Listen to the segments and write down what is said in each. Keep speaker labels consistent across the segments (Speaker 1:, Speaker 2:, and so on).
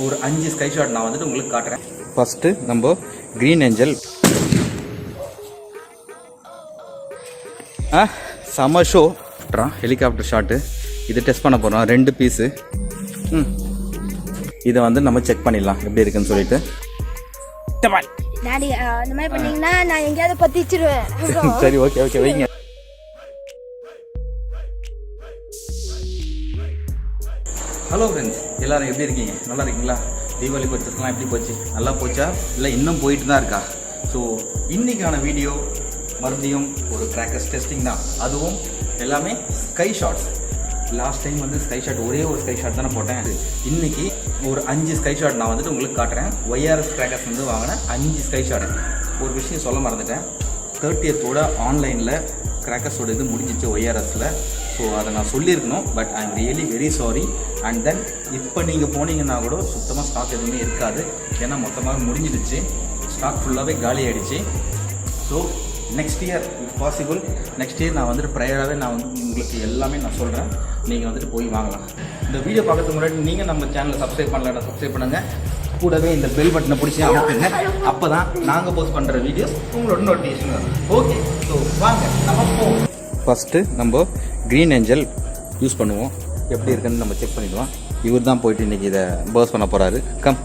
Speaker 1: ஒரு 5 sky shot நான் வந்துட்டு உங்களுக்கு காட்டுறேன். ஃபஸ்ட்டு நம்ம க்ரீன் ஏஞ்சல் சம ஷோ ஹெலிகாப்டர் ஷாட்டு. இது டெஸ்ட் பண்ண போகிறோம் 2 பீஸு. இதை வந்து நம்ம செக் பண்ணிடலாம் எப்படி இருக்குன்னு சொல்லிட்டு.
Speaker 2: டாடி அந்த மாதிரி பண்ணீங்கன்னா நான் எங்கேயாவது பத்திச்சிடுவேன்.
Speaker 1: சரி ஓகே ஓகே வைங்க. ஹலோ ஃப்ரெண்ட்ஸ், எல்லோரும் எப்படி இருக்கீங்க? நல்லா இருக்கீங்களா? தீபாவளி பர்ச்சேஸ்லாம் எப்படி போச்சு? நல்லா போச்சா இல்லை இன்னும் போயிட்டு தான் இருக்கா? ஸோ இன்றைக்கான வீடியோ மறுபடியும் ஒரு கிராக்கர்ஸ் டெஸ்டிங் தான். அதுவும் எல்லாமே ஸ்கை ஷாட்ஸ். லாஸ்ட் டைம் வந்து ஸ்கை ஷாட் ஒரே ஒரு ஸ்கை ஷாட் தானே போட்டேன். இன்றைக்கி ஒரு 5 ஸ்கை ஷாட் நான் வந்துட்டு உங்களுக்கு காட்டுறேன். ஒய்ஆர்எஸ் கிராக்கர்ஸ் வந்து வாங்கினேன் 5 ஸ்கை ஷாட். ஒரு விஷயம் சொல்ல மறந்துட்டேன், 30th ஆன்லைனில் கிராக்கர்ஸோட இது முடிஞ்சிச்சு ஒய்ஆர்எஸில். ஸோ அதை நான் சொல்லியிருக்கணும், but I am really very sorry. And then இப்போ நீங்கள் போனீங்கன்னா கூட சுத்தமாக ஸ்டாக் எதுவுமே இருக்காது, ஏன்னா மொத்தமாக முடிஞ்சிடுச்சு. ஸ்டாக் ஃபுல்லாகவே காலி ஆகிடுச்சு. So next year if possible next year நான் வந்துட்டு ப்ரையராகவே நான் வந்து உங்களுக்கு எல்லாமே நான் சொல்கிறேன், நீங்கள் வந்துட்டு போய் வாங்கலாம். இந்த வீடியோ பார்க்கறதுக்கு முன்னாடி நீங்கள் நம்ம சேனலை சப்ஸ்கிரைப் பண்ணலன்னா சப்ஸ்கிரைப் பண்ணுங்கள். கூடவே இந்த பெல் பட்டனை பிடிச்சி அமுக்குங்க. அப்போ தான் நாங்கள் போஸ்ட் பண்ணுற வீடியோஸ் உங்களோட நோட்டிஃபிகேஷன் வரும். ஓகே, ஸோ வாங்க நம்ம போவோம். ஃபஸ்ட்டு நம்ம க்ரீன் ஏஞ்சல் யூஸ் பண்ணுவோம். எப்படி இருக்குன்னு நம்ம செக் பண்ணிடுவோம். இவர் தான் போயிட்டு இன்றைக்கி இதை பர்ஸ் பண்ண போகிறாரு. கம்.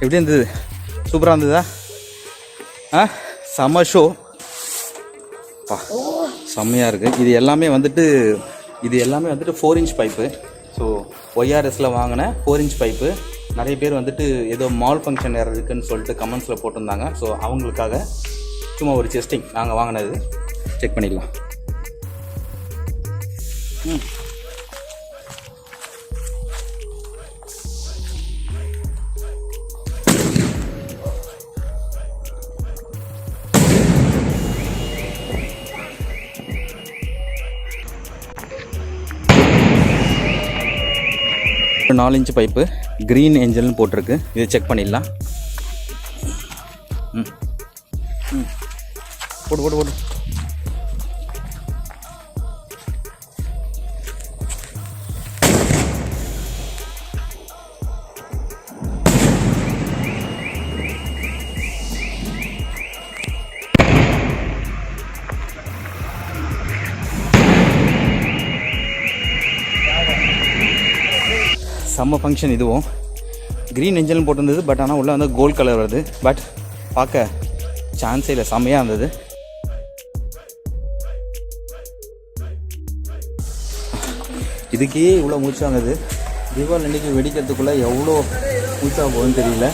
Speaker 1: எப்படி இருந்தது? சூப்பராக இருந்ததா? செம ஷோ. செம்மையாக இருக்குது. இது எல்லாமே வந்துட்டு 4 inch பைப்பு. ஸோ ஒய்ஆர்எஸில் வாங்கின 4 inch பைப்பு. நிறைய பேர் வந்துட்டு ஏதோ மால் ஃபங்க்ஷன் வேறு இருக்குதுன்னு சொல்லிட்டு கமெண்ட்ஸில் போட்டிருந்தாங்க. ஸோ அவங்களுக்காக சும்மா ஒரு டெஸ்டிங் நாங்கள் வாங்கினது செக் பண்ணிடலாம். ஒரு 4 inch பைப்பு க்ரீன் ஏஞ்சல்னு போட்டிருக்கு. இதை செக் பண்ணிடலாம். போடு போடு போடு. செம்ம ஃபங்க்ஷன். இதுவும் க்ரீன் ஏஞ்சல்னு போட்டிருந்தது, பட் ஆனால் உள்ளே வந்து கோல்ட் கலர் வருது. பட் பார்க்க சான்ஸே இல்லை, செம்மையாக இருந்தது. இதுக்கே இவ்வளோ மூச்சா இருந்தது. தீபாவளி அன்றைக்கி வெடிக்கிறதுக்குள்ளே எவ்வளோ மூச்சா போகுதுன்னு தெரியல.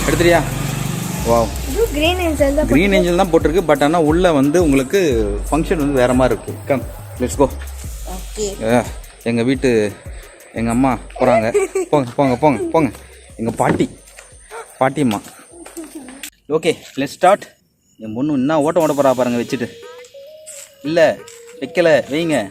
Speaker 1: எடுத்துறியா? வாவ், க்ரீன் ஏஞ்சல் தான் போட்டிருக்கு. பட் ஆனால் உள்ளே வந்து உங்களுக்கு ஃபங்க்ஷன் வந்து வேறு மாதிரி இருக்குது. Come, let's go. எங்கள் வீட்டு எங்கள் அம்மா போகிறாங்க. போங்க போங்க போங்க போங்க. எங்கள் பாட்டிம்மா. Okay, let's start. என் பொண்ணு என்ன ஓட்ட போகிறா பாருங்க வச்சுட்டு. இல்லை வைக்கலை, வைங்க.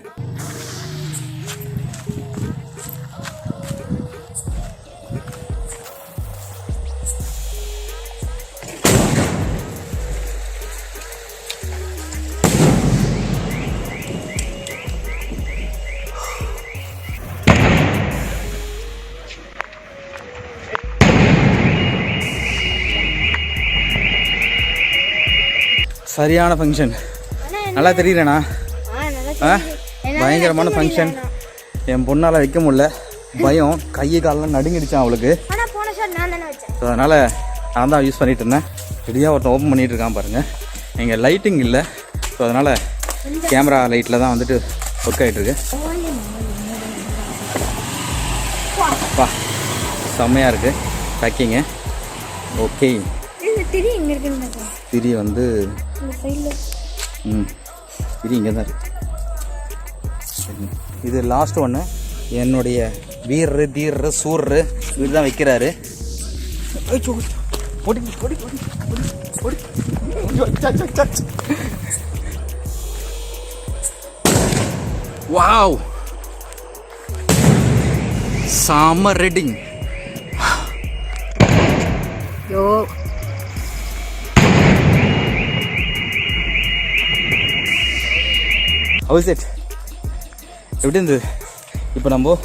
Speaker 1: சரியான ஃபங்க்ஷன். நல்லா தெரியுறேண்ணா? பயங்கரமான ஃபங்க்ஷன். என் பொண்ணால் வைக்க முடியல, பயம், கை காலெலாம் நடுங்கிடுச்சான் அவளுக்கு. ஸோ அதனால் நான் தான் யூஸ் பண்ணிகிட்டு இருந்தேன். ரெடியாக ஒருத்தன் ஓப்பன் பண்ணிகிட்டு இருக்கான் பாருங்கள். எங்கே லைட்டிங் இல்லை, ஸோ அதனால் கேமரா லைட்டில் தான் வந்துட்டு ஒர்க் ஆகிட்டுருக்கு. பா, செம்மையாக இருக்குது பேக்கிங்கு. ஓகே, திரி வந்து திரி இங்கே தான் இருக்குது. இது லாஸ்ட் ஒன்று. என்னுடைய வீரர் தீரர் சூரர் இவர் தான் வைக்கிறாரு. வாவ், செம்ம ரெட்டிங்.
Speaker 2: யோ
Speaker 1: ஹவுஸ் இட் எப்படி இருந்தது? இப்போ நம்ம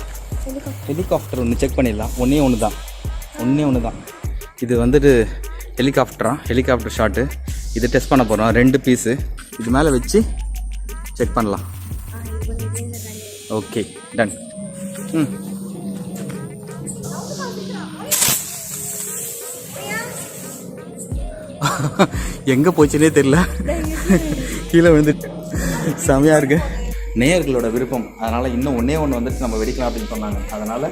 Speaker 1: ஹெலிகாப்டர் ஒன்று செக் பண்ணிடலாம். ஒன்றே ஒன்று தான். இது வந்துட்டு ஹெலிகாப்டர் ஷாட்டு. இது டெஸ்ட் பண்ண போகிறோம். 2 பீஸு இது மேலே வச்சு செக் பண்ணலாம். Okay done. எங்கே போச்சுன்னே தெரியல, கீழே விழுந்துட்டு. செமையாக இருக்கு. நேயர்களோட விருப்பம், அதனால் இன்னும் ஒன்றே ஒன்று வந்துட்டு நம்ம வெடிக்கலாம் அப்படின்னு சொன்னாங்க. அதனால்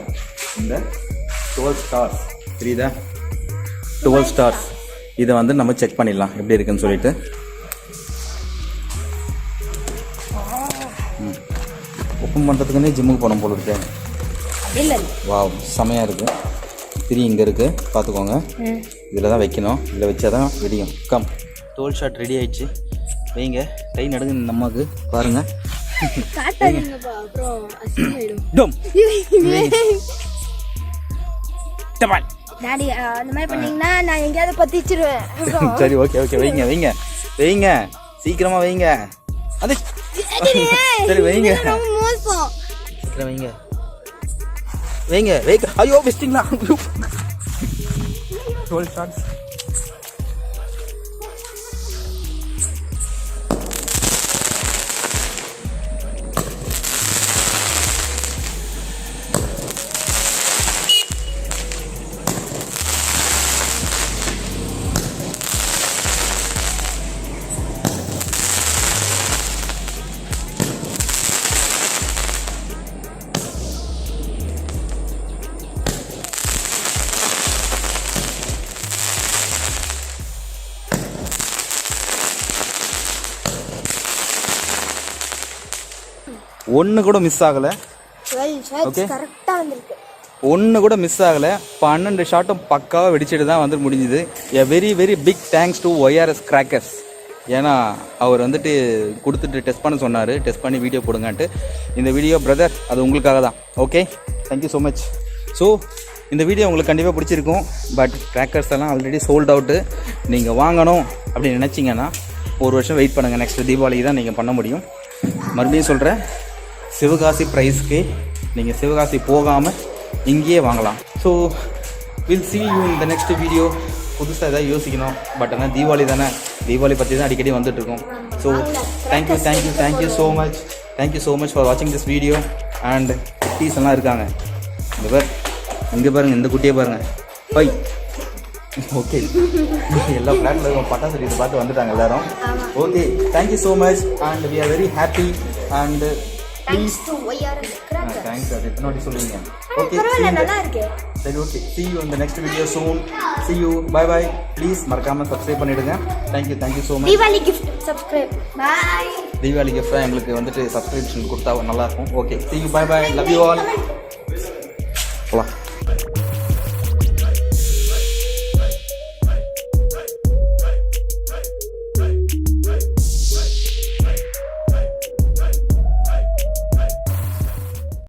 Speaker 1: இந்த 12 ஸ்டார்ஸ் தெரியுதா, 12 ஸ்டார்ஸ் இதை வந்து நம்ம செக் பண்ணிடலாம் எப்படி இருக்குன்னு சொல்லிட்டு. ஓப்பன் பண்ணுறதுக்குன்னே ஜிம்முக்கு போகணும் போல இருக்கு.
Speaker 2: இல்லை
Speaker 1: வாவ் செமையாக இருக்குது. திரி இங்கே இருக்குது பார்த்துக்கோங்க. இதில் தான் வைக்கணும். இதில் வச்சா தான் வெடியும். கம் 12 ஷாட் ரெடி ஆயிடுச்சு. வைங்க. கை நடுங்க இந்த அம்மாவுக்கு பாருங்கள்.
Speaker 2: டாடி அந்த மாதிரி பண்ணீங்கன்னா நான் எங்கேயாவது பத்திச்சிருவேன்.
Speaker 1: சரி ஓகே வைங்க சீக்கிரமா வைங்க. அது சரி வைங்க சீக்கிரம் வைங்க. ஐயோ வெஸ்டிங்களா. 12 ஷாட்ஸ். ஒன்று கூட மிஸ் ஆகலை. ஓகே
Speaker 2: கரெக்டாக வந்திருக்கு.
Speaker 1: ஒன்று கூட மிஸ் ஆகலை. 12 ஷாட்டும் பக்காவாக வெடிச்சிட்டு தான் வந்து முடிஞ்சுது. A very very big thanks to ORS crackers. ஏன்னா அவர் வந்துட்டு கொடுத்துட்டு டெஸ்ட் பண்ண சொன்னார். டெஸ்ட் பண்ணி வீடியோ போடுங்கன்ட்டு. இந்த வீடியோ பிரதர் அது உங்களுக்காக தான். Okay thank you so much. So இந்த வீடியோ உங்களுக்கு கண்டிப்பாக பிடிச்சிருக்கும். பட் கிராக்கர்ஸ் எல்லாம் ஆல்ரெடி சோல்ட் அவுட்டு. நீங்கள் வாங்கணும் அப்படின்னு நினச்சிங்கன்னா 1 வருஷம் வெயிட் பண்ணுங்கள். நெக்ஸ்ட் தீபாவளிக்கு தான் நீங்கள் பண்ண முடியும். மறுபடியும் சொல்கிறேன், சிவகாசி ப்ரைஸ்க்கு நீங்கள் சிவகாசி போகாமல் இங்கேயே வாங்கலாம். So will see you in the next video. புதுசாக எதாவது யோசிக்கணும். பட் ஆனால் தீபாவளி தானே, தீபாவளி பற்றி தான் அடிக்கடி வந்துட்டுருக்கோம். So thank you so much for வாட்சிங் திஸ் வீடியோ. அண்ட் குட்டீஸ் எல்லாம் இருக்காங்க. இங்கே பாருங்கள், இந்த குட்டியை பாருங்கள். பை ஓகே எல்லா ஃப்ளாட்டில் இருக்கும் பட்டாசு இதை பார்த்து வந்துட்டாங்க எல்லாரும். Okay thank you so much and we are very happy and please thanks. அது எத்தனை வாட்டி சொல்லுவீங்க? ஓகே சரி okay see you in the next video soon. see you bye bye. Please மறக்காமல் சப்ஸ்கிரைப் பண்ணிவிடுங்க. Thank you so much.
Speaker 2: Deepavali gift subscribe. Bye.
Speaker 1: Deepavali கிஃப்டாக எங்களுக்கு வந்துட்டு சப்ஸ்கிரிப்ஷன் கொடுத்தா நல்லாயிருக்கும். Okay see you bye bye. love you all.